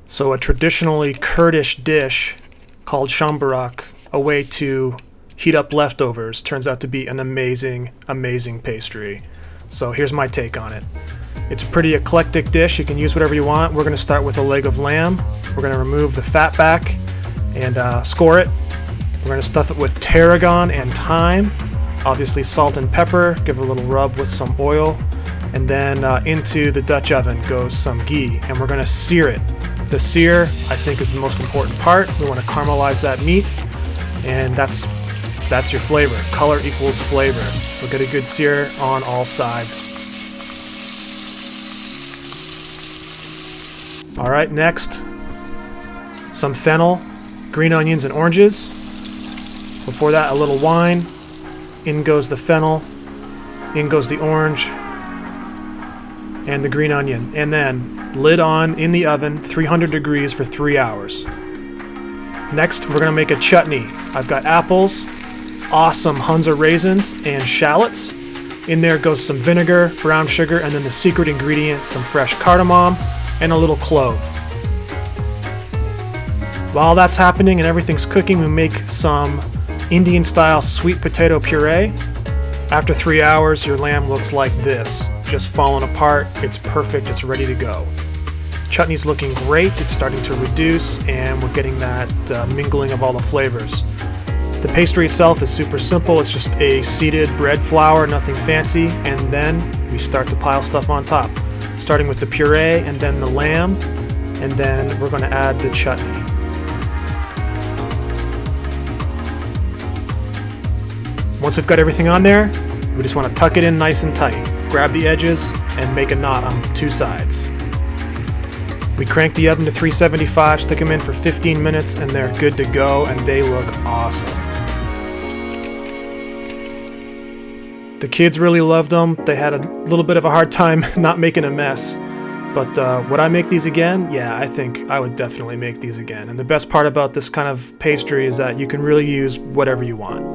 So a traditionally Kurdish dish called Shamburak, a way to heat up leftovers, turns out to be an amazing, amazing pastry. So here's my take on it. It's a pretty eclectic dish. You can use whatever you want. We're going to start with a leg of lamb. We're going to remove the fat back and score it. We're going to stuff it with tarragon and thyme, obviously salt and pepper, give it a little rub with some oil, and then into the Dutch oven goes some ghee, and we're going to sear it. The sear, I think, is the most important part. We want to caramelize that meat, and that's your flavor. Color equals flavor. So get a good sear on all sides. All right, next, some fennel, green onions, and oranges. Before that, a little wine. In goes the fennel, in goes the orange, and the green onion. And then lid on in the oven, 300 degrees for 3 hours. Next, we're going to make a chutney. I've got apples, awesome Hunza raisins, and shallots. In there goes some vinegar, brown sugar, and then the secret ingredient, some fresh cardamom, and a little clove. While that's happening and everything's cooking, we make some Indian-style sweet potato puree. After 3 hours, your lamb looks like this, just falling apart. It's perfect, it's ready to go. Chutney's looking great, it's starting to reduce, and we're getting that mingling of all the flavors. The pastry itself is super simple. It's just a seeded bread flour, nothing fancy, and then we start to pile stuff on top, starting with the puree and then the lamb, and then we're going to add the chutney. Once we've got everything on there, we just want to tuck it in nice and tight. Grab the edges and make a knot on 2 sides. We crank the oven to 375, stick them in for 15 minutes, and they're good to go, and they look awesome. The kids really loved them. They had a little bit of a hard time not making a mess. But would I make these again? Yeah, I think I would definitely make these again. And the best part about this kind of pastry is that you can really use whatever you want.